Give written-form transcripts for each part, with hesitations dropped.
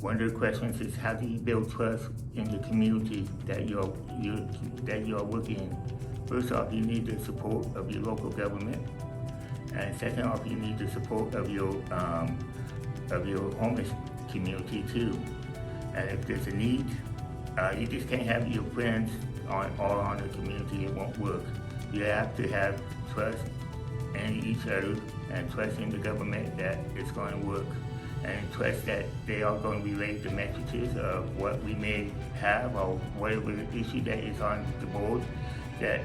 One of the questions is how do you build trust in the community that you're working in? First off, you need the support of your local government, and second off, you need the support of your homeless community too. And if there's a need, you just can't have your friends all on the community. It won't work. You have to have trust in each other and trust in the government that it's going to work, and trust that they are going to relay the messages of what we may have or whatever issue that is on the board, that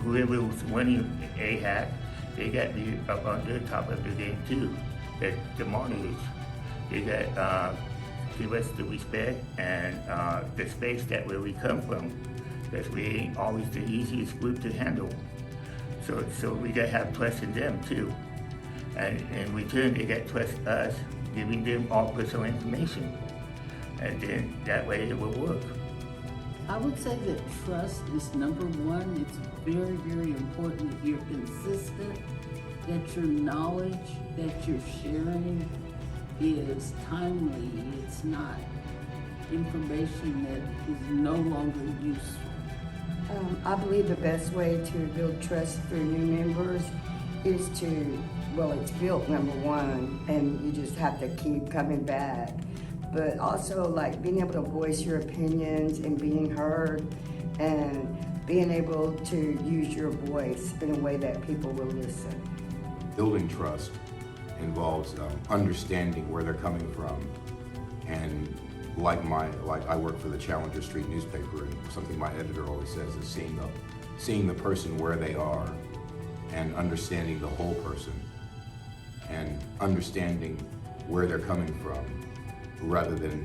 whoever was winning AHAC, they got to be up on the top of the game too. That the monitors, they got give us the respect and the space that where we come from, because we ain't always the easiest group to handle. So we gotta have trust in them too. And in return, they got trust us, giving them all personal information. And then that way it will work. I would say that trust is number one. It's very, very important that you're consistent, that your knowledge that you're sharing is timely. It's not information that is no longer useful. I believe the best way to build trust for new members is it's built, number one, and you just have to keep coming back. But also like being able to voice your opinions and being heard and being able to use your voice in a way that people will listen. Building trust involves understanding where they're coming from, and like I work for the Challenger Street newspaper, and something my editor always says is seeing the person where they are and understanding the whole person and understanding where they're coming from rather than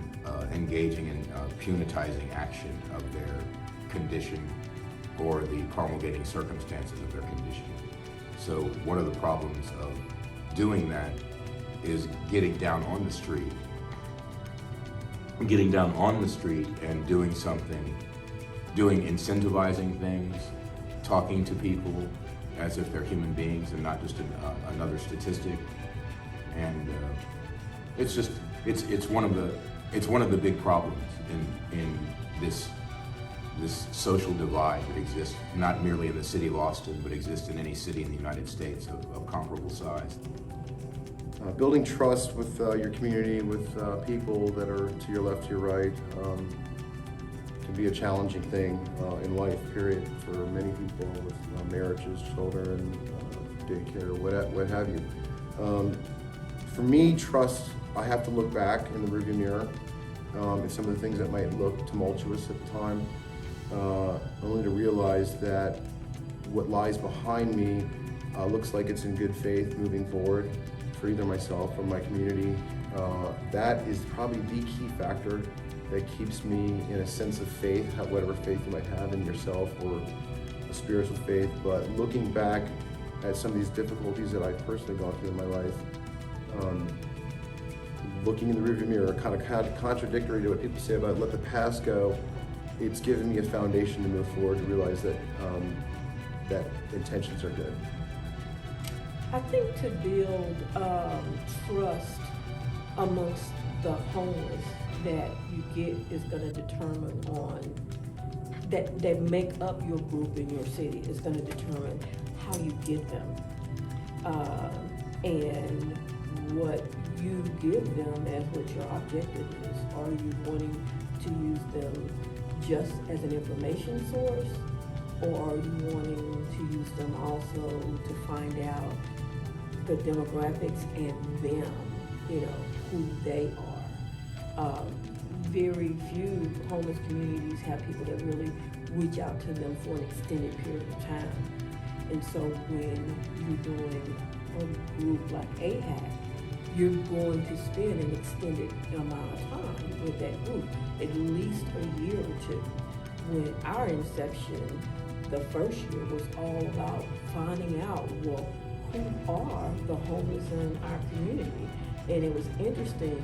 engaging in punitizing action of their condition or the promulgating circumstances of their condition. So one of the problems of doing that is getting down on the street and doing something, incentivizing things, talking to people as if they're human beings and not just another statistic. And it's one of the big problems in this social divide that exists not merely in the city of Austin, but exists in any city in the United States of comparable size. Building trust with your community, with people that are to your left, to your right, can be a challenging thing in life, period, for many people with marriages, children, daycare, what have you. For me, trust, I have to look back in the rearview mirror at some of the things that might look tumultuous at the time, only to realize that what lies behind me looks like it's in good faith moving forward for either myself or my community. That is probably the key factor that keeps me in a sense of faith, whatever faith you might have in yourself or a spiritual faith. But looking back at some of these difficulties that I've personally gone through in my life, looking in the rearview mirror, kind of contradictory to what people say about let the past go, it's given me a foundation to move forward to realize that that intentions are good. I think to build trust amongst the homeless that you get is going to determine on that make up your group in your city is going to determine how you get them and what you give them as what your objective is. Are you wanting to use them just as an information source, or are you wanting to use them also to find out the demographics and them, who they are? Very few homeless communities have people that really reach out to them for an extended period of time. And so when you're doing a group like AHAC, you're going to spend an extended amount of time with that group, at least a year or two. When our inception, the first year, was all about finding out, well, who are the homeless in our community? And it was interesting.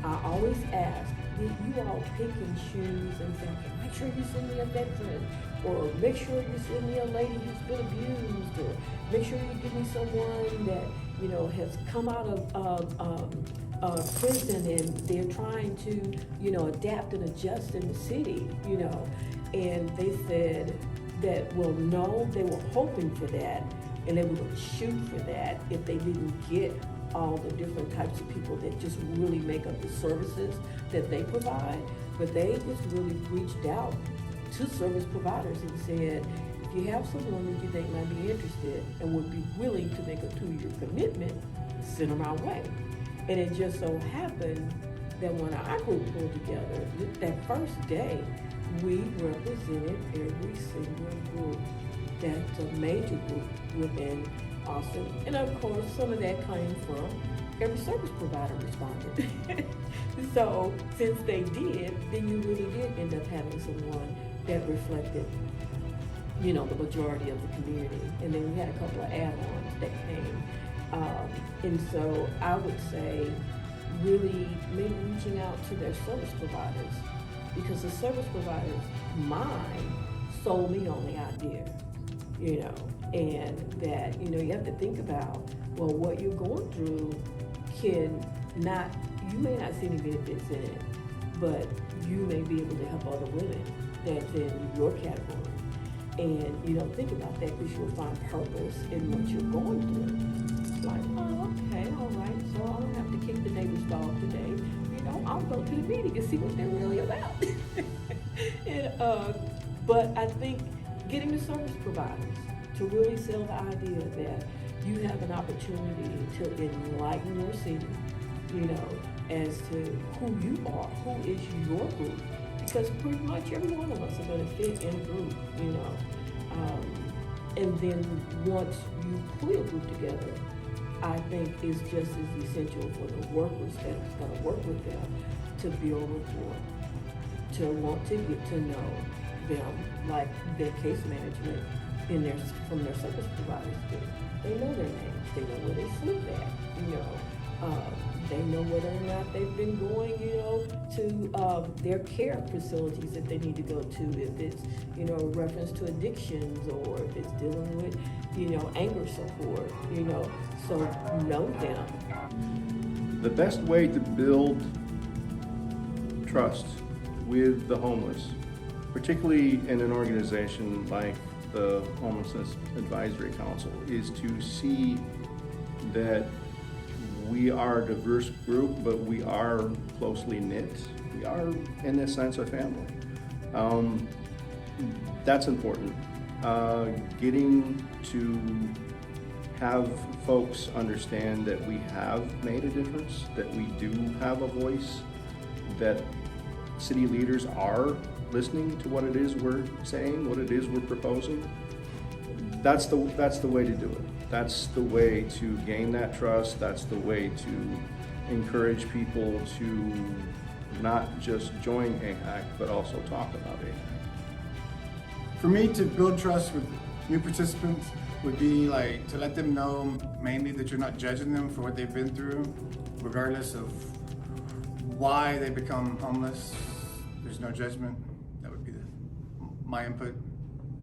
I always ask, did you all pick and choose and say, okay, make sure you send me a veteran, or make sure you send me a lady who's been abused, or make sure you give me someone that you know, has come out of prison and they're trying to, you know, adapt and adjust in the city, you know. And they said that, well, no, they were hoping for that and they were going to shoot for that if they didn't get all the different types of people that just really make up the services that they provide. But they just really reached out to service providers and said, if you have someone that you think might be interested and would be willing to make a 2-year commitment, send them our way. And it just so happened that when our group pulled together, that first day, we represented every single group that's a major group within Austin. And of course, some of that came from every service provider responded. So since they did, then you really did end up having someone that reflected, you know, the majority of the community. And then we had a couple of add-ons that came. And so I would say really maybe reaching out to their service providers, because the service provider's mind sold me on the idea, you know, and that, you know, you have to think about, well, what you're going through you may not see any benefits in it, but you may be able to help other women that's in your category. And you don't think about that because you'll find purpose in what you're going through. Like, oh, okay, all right, so I don't have to kick the neighbor's dog today. You know, I'll go to the meeting and see what they're really about. But I think getting the service providers to really sell the idea that you have an opportunity to enlighten your city, you know, as to who you are, who is your group. Because pretty much every one of us are going to fit in a group, you know. And then once you pull your group together, I think is just as essential for the workers that's going to work with them to build rapport, to want to get to know them, like their case management from their service providers do. They know their names, they know where they sleep at, you know. They know whether or not they've been going, you know, to their care facilities that they need to go to, if it's, you know, reference to addictions or if it's dealing with, you know, anger support, you know, so know them. The best way to build trust with the homeless, particularly in an organization like the Homelessness Advisory Council, is to see that we are a diverse group, but we are closely knit. We are, in a sense, a family. That's important. Getting to have folks understand that we have made a difference, that we do have a voice, that city leaders are listening to what it is we're saying, what it is we're proposing. That's the way to do it. That's the way to gain that trust. That's the way to encourage people to not just join AHAC, but also talk about AHAC. For me, to build trust with new participants would be like to let them know mainly that you're not judging them for what they've been through, regardless of why they become homeless. There's no judgment. That would be my input.